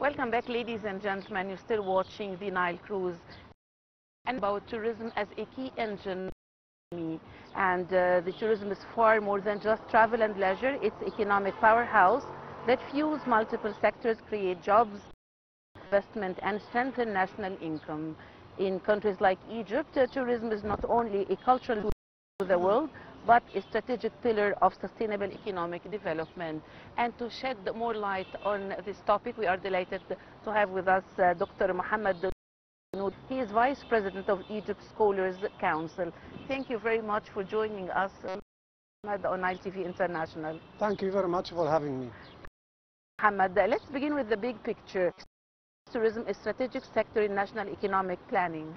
Welcome back, ladies and gentlemen. You're still watching the Nile cruise and about tourism as a key engine. And the tourism is far more than just travel and leisure. It's economic powerhouse that fuels multiple sectors, create jobs, investment, and strengthen national income. In countries like Egypt, tourism is not only a cultural tool to the world, but a strategic pillar of sustainable economic development. And to shed more light on this topic, we are delighted to have with us Dr. Mohamed. He is Vice President of Egypt Scholars Council. Thank you very much for joining us on Nile TV International. Thank you very much for having me. Mohamed, let's begin with the big picture. Tourism is a strategic sector in national economic planning.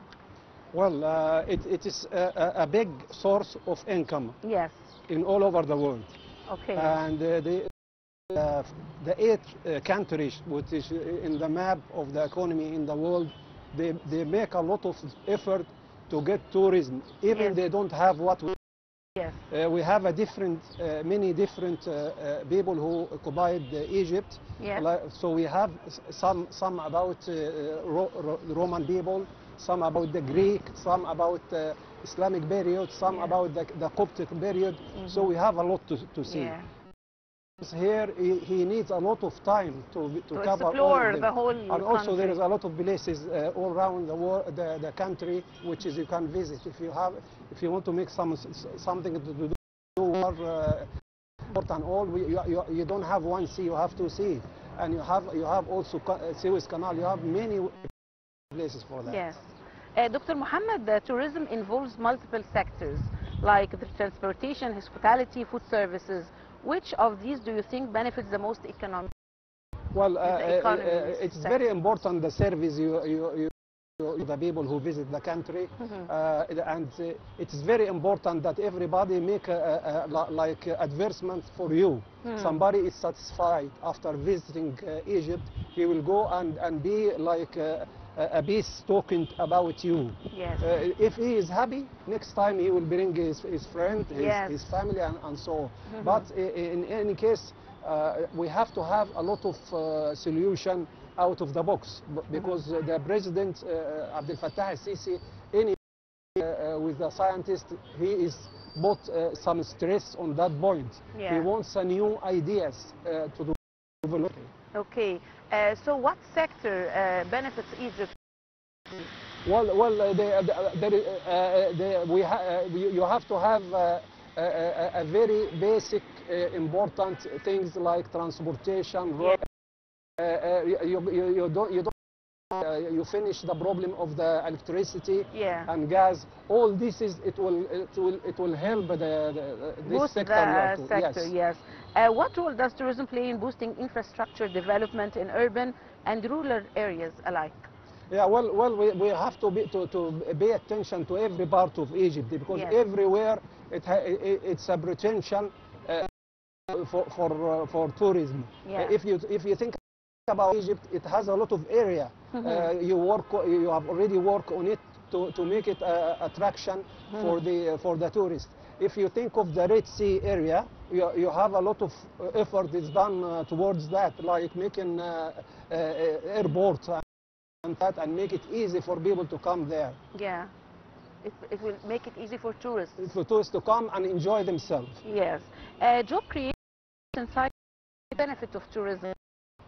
Well, it is a big source of income. Yes. In all over the world. Okay. And the 8 countries which is in the map of the economy in the world, they make a lot of effort to get tourism, even they don't have what we. Yes. We have a many different people who occupied Egypt. Yes. So we have some about Roman people, some about the Greek, some about Islamic period, some about the Coptic period. So we have a lot to see. Yeah. Here he needs a lot of time to cover explore all of them. the whole And also country. there is a lot of places all around the world, the country, which is you can visit if you want to make something to do more important. You don't have one sea, you have 2 seas, and you have also Suez Canal. You have many places for that. Yes. Dr. Mohamed, tourism involves multiple sectors like the transportation, hospitality, food services. Which of these do you think benefits the most economically? Well, it's very important the service the people who visit the country, and it is very important that everybody make like advertisement for you. Somebody is satisfied after visiting Egypt, he will go and be like a piece talking about you. Yes. If he is happy, next time he will bring his friend, his family, and so on. But in any case, we have to have a lot of solution out of the box, because the president Abdel Fattah al-Sisi, with the scientist, he is put some stress on that point. Yeah. He wants new ideas to develop. Okay. So what sector benefits Egypt? Well, you have to have a very basic, important things like transportation. Yeah. You finish the problem of the electricity and gas. All this it will help this sector. Yes. What role does tourism play in boosting infrastructure development in urban and rural areas alike? Yeah, well, we have to pay attention to every part of Egypt, because everywhere it's a potential for tourism. Yeah. If you think about Egypt, it has a lot of area. You have already worked on it to make it attraction for the tourists. If you think of the Red Sea area, you have a lot of effort is done towards that, like making airports and make it easy for people to come there. Yeah, it will make it easy for tourists. For tourists to come and enjoy themselves. Yes. Job creation inside the benefit of tourism,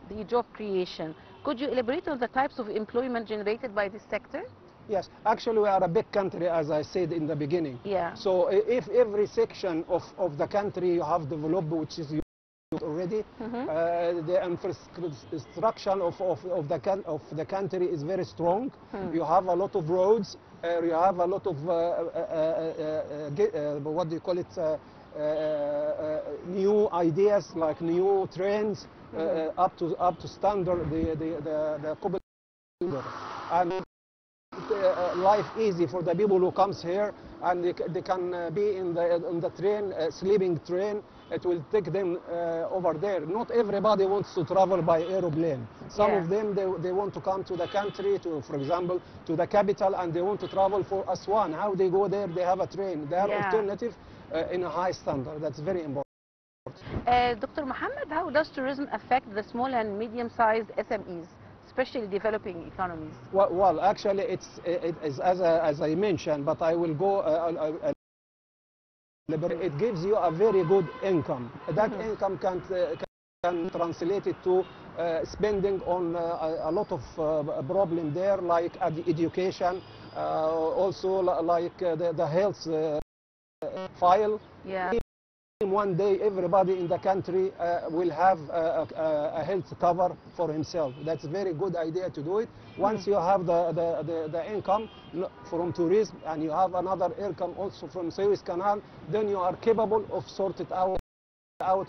the job creation. Could you elaborate on the types of employment generated by this sector? Yes, actually we are a big country, as I said in the beginning. Yeah. So if every section of the country you have developed, which is already, the infrastructure of the country is very strong. You have a lot of roads. You have a lot of what do you call it? New ideas, like new trains up to standard, the and life easy for the people who comes here, and they can be in the train, sleeping train. It will take them over there. Not everybody wants to travel by aeroplane. Some of them, they want to come to the country, for example, to the capital, and they want to travel for Aswan. How they go there? They have a train. They are alternative in a high standard. That's very important. Dr. Mohamed, how does tourism affect the small and medium-sized SMEs especially developing economies? Well, actually, it is as I mentioned, but I will go. It gives you a very good income. That income can translate it to spending on a lot of problem there, like education, also like the health file. Yeah. One day, everybody in the country will have a health cover for himself. That's a very good idea to do it. Once you have the income from tourism and you have another income also from Suez Canal, then you are capable of sorting out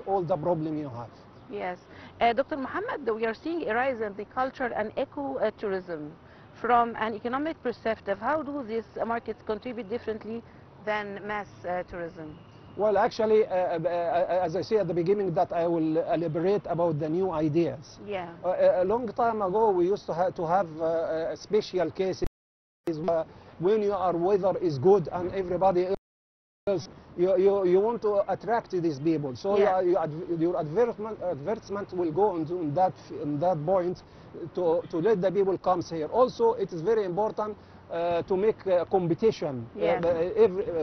all the problem you have. Yes. Dr. Mohamed, we are seeing a rise in the culture and eco-tourism. From an economic perspective, how do these markets contribute differently than mass tourism? Well, actually, as I said at the beginning, that I will elaborate about the new ideas. Yeah. A long time ago, we used to have special cases when your weather is good and everybody else, you want to attract these people. So Yeah. your advertisement will go on that point to let the people come here. Also, it is very important to make a competition. Yes.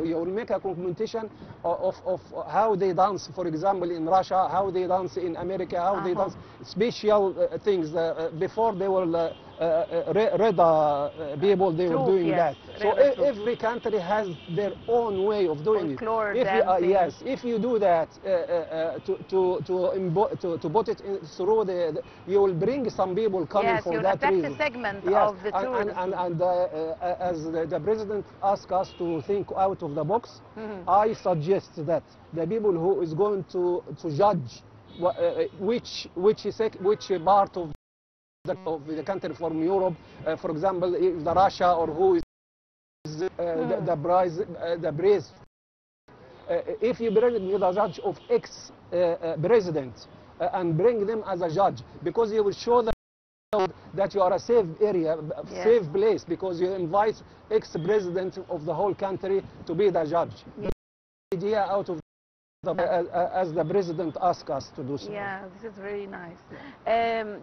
You will make a competition of how they dance, for example, in Russia, how they dance in America, how they dance special things. Before they were red people, they were doing yes. that. So every country has their own way of doing it. Yes, if you do that to put it through you will bring some people coming for that reason. Yes, segment yes. of the tourism. And as the president asked us to think out of the box, I suggest that the people who is going to judge which part of the country from Europe, for example, if the Russia or who is the praise. If you bring the judge of ex-president and bring them as a judge, because you will show them that you are a safe area, safe place, because you invite ex-president of the whole country to be the judge. The idea out of as the president asked us to do so. Yeah, this is very nice.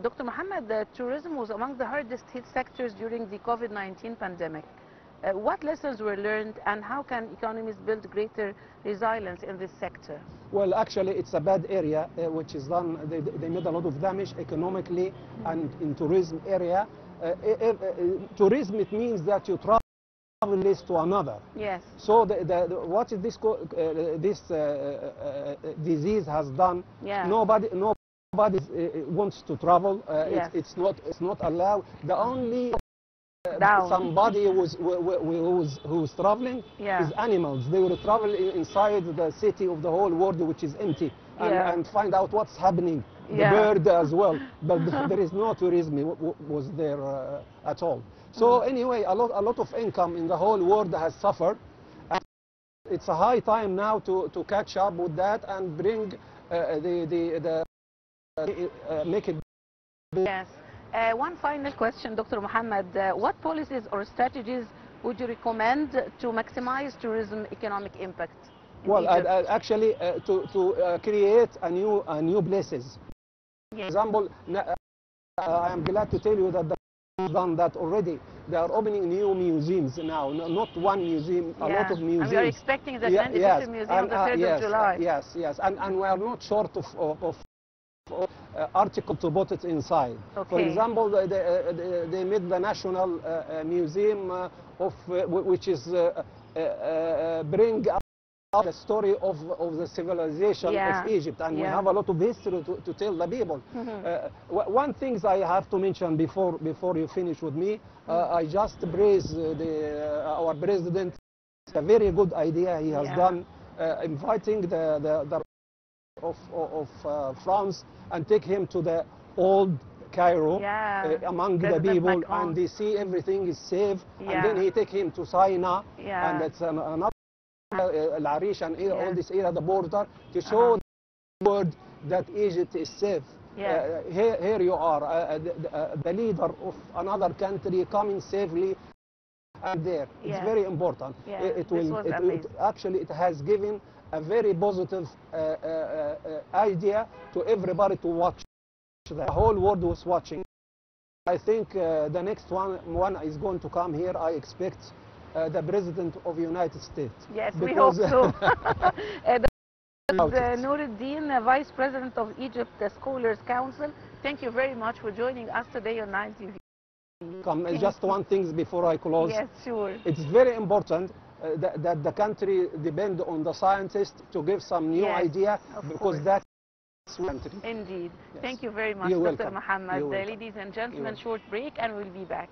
Dr. Mohamed, tourism was among the hardest hit sectors during the COVID-19 pandemic. What lessons were learned and how can economies build greater resilience in this sector? Well, actually, it's a bad area which is done. They made a lot of damage economically and in tourism area. Tourism, it means that you travel to another. Yes. So what is this disease has done? Yeah. Nobody wants to travel. Yes. It's not allowed. The only somebody who's traveling is animals. They will travel inside the city of the whole world, which is empty, and find out what's happening. The bird as well, but there is no tourism was there at all. So anyway, a lot of income in the whole world has suffered. And it's a high time now to catch up with that and bring make it. Yes. One final question, Dr. Mohamed. What policies or strategies would you recommend to maximize tourism economic impact? Well, actually, to create a new places. For example, I am glad to tell you that they've done that already. They are opening new museums now, not one museum, a lot of museums. And we are expecting the Grand Museum on the 3rd of July. Yes, and we are not short of article to put it inside. Okay. For example, they made the National Museum which is bring up the story of the civilization of Egypt, and we have a lot of history to tell the people. One thing I have to mention before you finish with me, I just praise our president. It's a very good idea he has done, inviting the of France and take him to the old Cairo among the people, and they see everything is safe, and then he take him to Sinai, and that's another Al-Arish and all this area, the border, to show the world that Egypt is safe. Here you are, the leader of another country coming safely, and there. It's very important. Actually, it has given a very positive idea to everybody to watch. The whole world was watching. I think the next one is going to come here. I expect the President of the United States. Yes, we hope so. Nour, Deen, Vice President of Egypt Scholars Council, thank you very much for joining us today on Nile TV. Just one thing before I close. Yes, sure. It's very important that the country depend on the scientists to give some new idea, because that's country. Indeed. Yes. Thank you very much, You're Dr. welcome. Mohamed. You're welcome. Ladies and gentlemen, short break and we'll be back.